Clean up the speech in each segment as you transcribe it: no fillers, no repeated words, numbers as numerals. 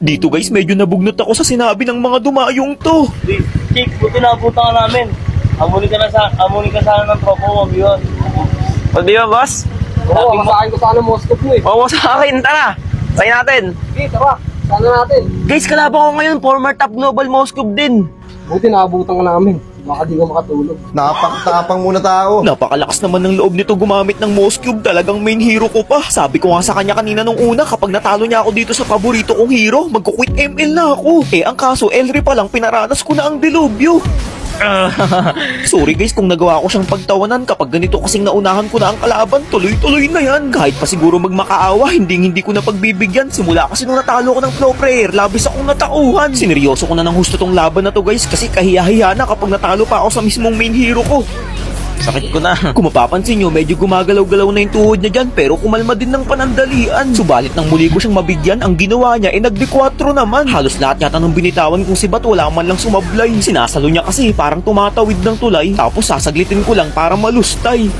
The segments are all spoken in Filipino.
Dito guys, medyo nabugnot ako sa sinabi ng mga dumayong to. Chick, buti naabutan ka namin. Amunin ka sana ng tropa mo, yun. O di ba, boss? Oo, masakin ko sana Moscow mo eh. Oo, sa akin. Tara, tayo natin. Okay, tara. Sana natin. Guys, kalaban ko ngayon, former top global Moscow din. Buti naabutan ka namin. Baka di ka makatulog. Napakatapang muna tao. Napakalakas naman ng loob nito gumamit ng mouse cube. Talagang main hero ko pa. Sabi ko nga sa kanya kanina nung una, kapag natalo niya ako dito sa paborito kong hero, magkukwit ML na ako. Eh ang kaso, Elry pa lang pinaranas ko na ang delubyo. Sorry guys kung nagawa ko siyang pagtawanan. Kapag ganito kasing naunahan ko na ang kalaban, tuloy-tuloy na yan. Kahit pa siguro magmakaawa, hindi ko na pagbibigyan. Simula kasi nung natalo ko ng flow prayer, labis akong natauhan. Sineryoso ko na ng husto tong laban na to guys, kasi kahiya-hiya na kapag natalo pa ako sa mismong main hero ko. Sakit ko na. Kung mapapansin nyo, medyo gumagalaw-galaw na yung tuhod niya dyan, pero kumalma din ng panandalian. Subalit nang muli ko siyang mabigyan, ang ginawa niya ay nagde-4 naman. Halos lahat yata ng binitawan kong sibat, wala man lang sumablay. Sinasalo niya kasi parang tumatawid ng tulay, tapos sasaglitin ko lang para malustay.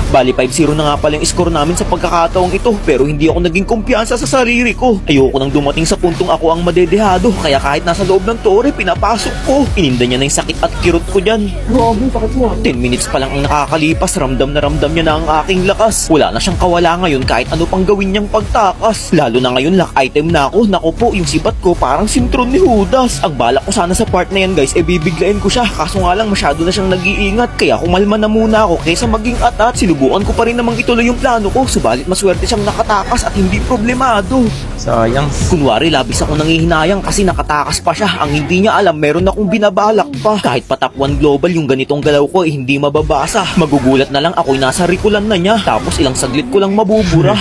Bali 5-0 na nga pala yung score namin sa pagkakataong ito, pero hindi ako naging kumpiyansa sa sarili ko. Ayoko nang dumating sa puntong ako ang madedehado, kaya kahit nasa loob ng tore, pinapasok ko. Ininda niya na yung sakit at kirot ko dyan. Grabe, sakit mo. 10 minutes pa lang ang nakakalipas, ramdam niya na ang aking lakas. Wala na siyang kawala ngayon kahit ano pang gawin niyang pagtakas. Lalo na ngayon lock item na ako. Naku po, yung sibat ko parang sintron ni Judas. Ang balak ko sana sa part na yan guys, bibiglain ko siya. Kaso nga lang masyado na siyang nag-iingat. Kaya kumalma na muna ako kaysa maging atat. Sinubukan ko pa rin namang ituloy yung plano ko. Subalit maswerte siyang nakatakas at hindi problemado. Sayang. Kunwari labis ako nangihinayang kasi nakatakas pa siya. Ang hindi niya alam, meron akong binabalak pa. Kahit pa top 1 global yung ganitong galaw ko hindi mababasa. Magugulat na lang ako'y nasa rikulan na niya. Tapos ilang saglit ko lang mabubura.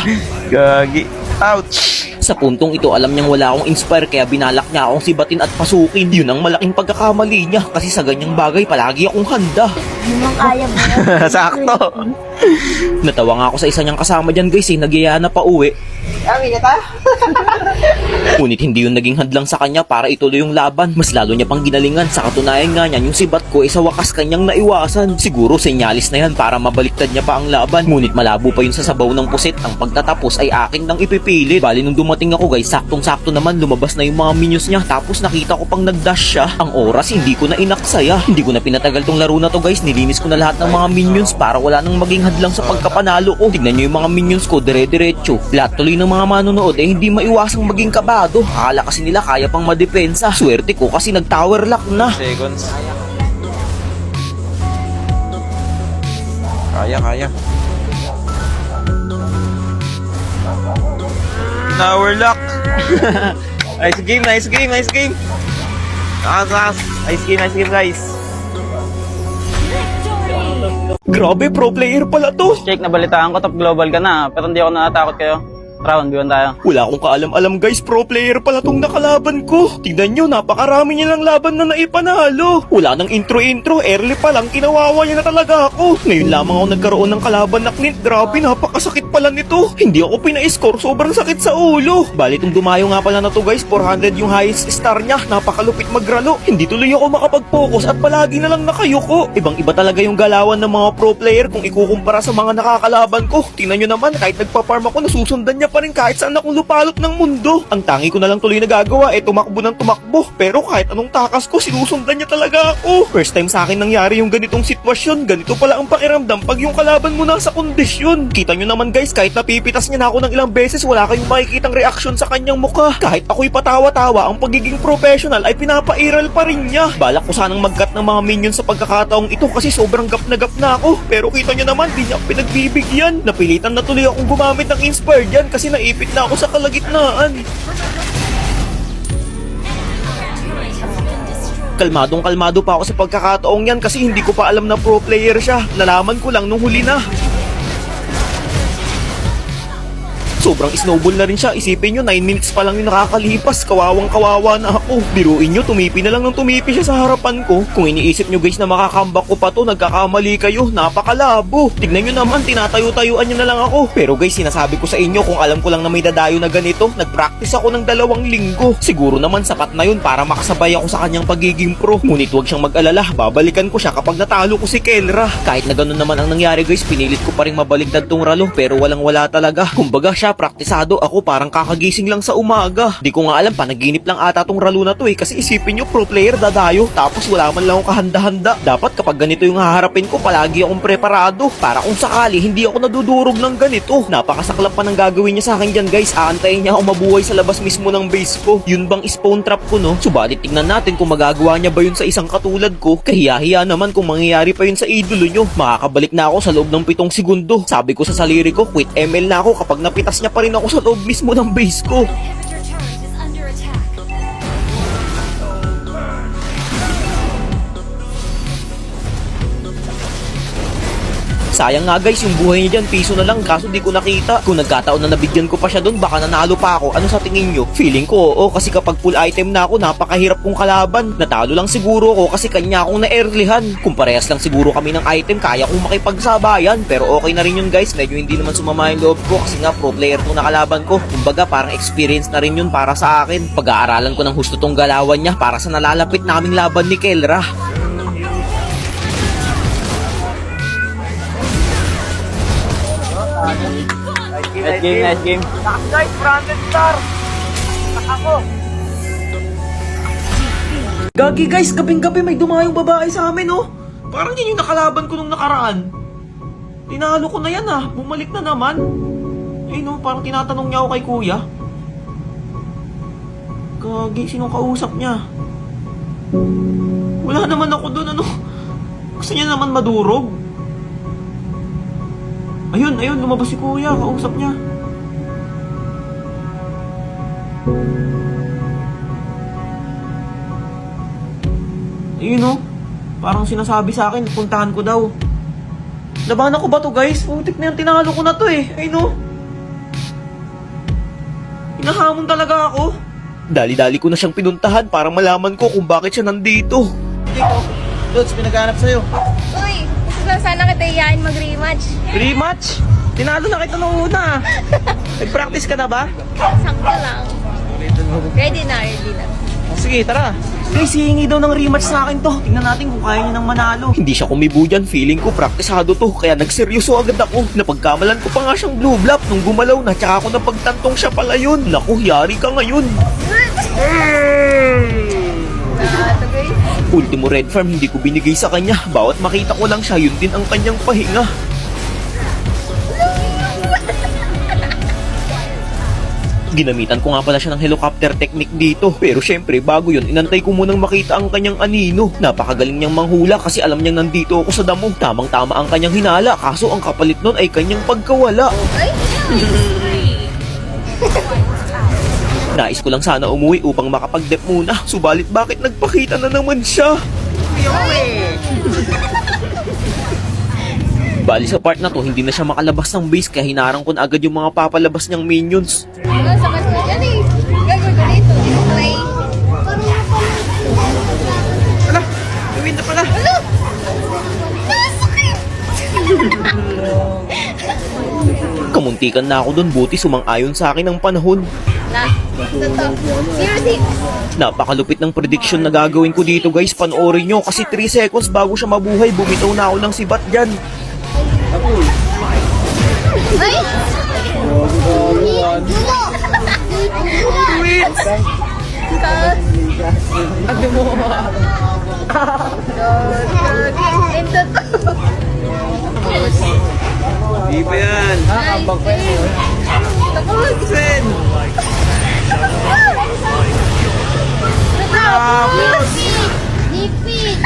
Gagi. Ouch. Sa puntong ito, alam niyang wala akong inspire kaya binalak niya akong sibatin at pasukin. Yun ang malaking pagkakamali niya kasi sa ganyang bagay palagi akong handa. Yung kaya mo. Sakto. Natawa nga ako sa isa niyang kasama dyan guys nagyaya na pa uwi. Kami ka tayo? Ngunit hindi yun naging hadlang sa kanya para ituloy yung laban. Mas lalo niya pang ginalingan. Sa katunayan nga niyan, yung sibat ko ay sa wakas kanyang naiwasan. Siguro senyalis na yan para mabaliktad niya pa ang laban. Ngunit malabo pa yun sa sabaw ng pusit. Ang pagtatapos ay akin nang ipipilit. Bali nung dumating ako guys, saktong-sakto naman lumabas na yung mga minions niya. Tapos nakita ko pang nagdash siya. Ang oras hindi ko na inaksaya. Hindi ko na pinatagal tong laro na to guys. Nilinis ko na lahat ng mga minions para wala nang maging hadlang sa pagkapanalo ko. Tignan nyo yung mga minions ko, dire-diretso. Lahat tuloy ng mga manonood eh hindi maiwasang maging kabado. Akala kasi nila kaya pang madepensa. Swerte ko kasi nag-tower lock na. Seconds. Kaya. Tower lock. Nice game. Nice game guys. Grabe, pro player pala to. Check, nabalitaan ko top global ka na, pero hindi ako natatakot kayo. Round, biwan tayo. Wala akong kaalam-alam guys, pro player pala tong nakalaban ko. Tingnan nyo, napakarami niya ng laban na naipanalo. Wala nang intro-intro, early pa lang, kinawawa niya na talaga ako. Ngayon lamang ako nagkaroon ng kalaban na Clint. Grabe, napakasakit pala nito. Hindi ako pina-score, sobrang sakit sa ulo. Bali itong dumayo nga pala na to guys, 400 yung highest star niya. Napakalupit magralo. Hindi tuloy ako makapag-focus at palagi na lang nakayuko. Ibang iba talaga yung galawan ng mga pro player kung ikukumpara sa mga nakakalaban ko. Tingnan nyo naman, kahit nagpa-farm ako, nasusundan niya pa rin kahit saan akong lupalop ng mundo. Ang tangi ko na lang tuloy nagagawa ay tumakbo ng tumakbo. Pero kahit anong takas ko, sinusundan niya talaga ako. First time sa akin nangyari yung ganitong sitwasyon. Ganito pala ang pakiramdam pag yung kalaban mo nasa kondisyon. Kita nyo naman guys, kahit napipitas niya na ako ng ilang beses, wala kayong makikitang reaksyon sa kanyang mukha. Kahit ako'y patawa-tawa, ang pagiging professional ay pinapairal pa rin niya. Balak ko sanang mag-cut ng mga minions sa pagkakataong ito kasi sobrang gap na ako. Pero kita nyo naman, di niya ako pinagbibigyan. Napilitan na tuloy akong gumamit ng inspire dyan kasi naipit na ako sa kalagitnaan. Kalmadong-kalmado pa ako sa pagkakataong yan kasi hindi ko pa alam na pro player siya. Nalaman ko lang nung huli na. Sobrang snowball na rin siya. Isipin nyo, 9 minutes pa lang yung nakakalipas. Kawawang-kawawa na ako. Biruin nyo, tumipi na lang ng tumipi siya sa harapan ko. Kung iniisip nyo guys na makakambak ko pa to, nagkakamali kayo. Napakalabo. Tignan nyo naman, tinatayo-tayuan nyo na lang ako. Pero guys, sinasabi ko sa inyo, kung alam ko lang na may dadayo na ganito, nagpractice ako ng 2 linggo. Siguro naman sapat na yun para makasabay ako sa kanyang pagiging pro. Ngunit huwag siyang mag-alala, babalikan ko siya kapag natalo ko si Kelra. Kahit na ganun naman ang nangyari guys, pinilit ko pa rin mabaligtad tong ralo, pero walang-wala talaga. Kumbaga siya, Kaya praktisado ako, parang kakagising lang sa umaga. Di ko nga alam, panaginip lang ata tong ralo na to eh. Kasi isipin nyo, pro player dadayo. Tapos wala man lang akong kahanda-handa. Dapat kapag ganito yung haharapin ko, palagi akong preparado. Para kung sakali, hindi ako nadudurog ng ganito. Napakasaklap pa ng gagawin niya sa akin dyan guys. Aantayin niya ako mabuhay sa labas mismo ng base ko. Yun bang spawn trap ko no? Subalit tignan natin kung magagawa niya ba yun sa isang katulad ko. Kahiya-hiya naman kung mangyayari pa yun sa idolo nyo. Makakabalik na ako sa loob ng 7 segundo. Sabi ko sa saliri ko, quit ML na ako kapag napitas niya pa rin ako sa loob mismo ng base ko. Inhibitor turret is under attack. Sayang nga guys, yung buhay niya dyan, piso na lang, kaso di ko nakita. Kung nagkataon na nabigyan ko pa siya doon, baka nanalo pa ako. Ano sa tingin nyo? Feeling ko oo, kasi kapag full item na ako, napakahirap kong kalaban. Natalo lang siguro ako kasi kanya akong na-earlyhan. Kung parehas lang siguro kami ng item, kaya kong makipagsabayan. Pero okay na rin yun guys, medyo hindi naman sumama yung loob ko kasi nga pro player tong nakalaban ko. Kumbaga parang experience na rin yun para sa akin. Pag-aaralan ko ng husto tong galawan niya para sa nalalapit naming laban ni Kelra. Nice game. Guys, branded star! Ako! Gagi guys, gabing-gabi may dumayong babae sa amin oh. Parang yun yung nakalaban ko nung nakaraan. Tinalo ko na yan ah, bumalik na naman. Eh no, parang tinatanong niya ako kay kuya. Gagi, sinong kausap niya? Wala naman ako doon, ano? Gusto niya naman madurog. Ayun, lumabas si kuya, kausap niya. Ayun oh, parang sinasabi sa akin, puntahan ko daw. Labanan ko ba to guys? Putik na yan, tinalo ko na to eh. Ayun oh. Hinahamon talaga ako. Dali-dali ko na siyang pinuntahan para malaman ko kung bakit siya nandito. Lods, pinaghanap sa'yo. Uy, gusto lang sana kita iyain mag-rematch. Rematch? Tinalo na kita nung una. Nag-practice ka na ba? Sakto lang. Ready na. Sige, tara. Guys, hihingi daw ng rematch sa akin to. Tingnan natin kung kaya niya nang manalo. Hindi siya kumibo dyan. Feeling ko praktisado to. Kaya nagseryoso agad ako. Napagkamalan ko pa nga siyang blue blap nung gumalaw na. Tsaka ako napagtantong siya pala yun. Naku, yari ka ngayon. Ito guys. Ultimo red farm, hindi ko binigay sa kanya. Bawat makita ko lang siya, yun din ang kanyang pahinga. Ginamitan ko nga pala siya ng helicopter technique dito. Pero syempre, bago yun, inantay ko munang makita ang kanyang anino. Napakagaling niyang manghula kasi alam niyang nandito ako sa damo. Tamang-tama ang kanyang hinala, kaso ang kapalit nun ay kanyang pagkawala. Ay, Nais ko lang sana umuwi upang makapag-dep muna. Subalit bakit nagpakita na naman siya? Bali sa part na to, hindi na siya makalabas ng base kaya hinarang ko na agad yung mga papalabas niyang minions. nasa mas mo dyan eh. Gagawin ko dito. Display. Gawin na pala. Ano? Nasakit! Kamuntikan na ako dun, buti sumang-ayon sa akin ang panahon. Na, ito to. 0-6. Napakalupit ng prediction na gagawin ko dito guys, panoorin nyo kasi 3 seconds bago siya mabuhay, bumitaw na ako ng sibat dyan. Ay! Wait! Ano mo? Ito to. Di pa yan. Tapos. Sen! Tapos. Dipit.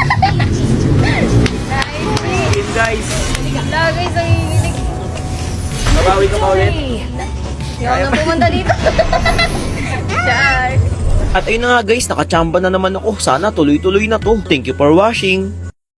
Win guys. Lagay sa hilig. Mabawi ka pa ulit. Yung na pumunta dito. Char. At ayun na nga guys, nakachamba na naman ako. Sana tuloy-tuloy na to. Thank you for watching.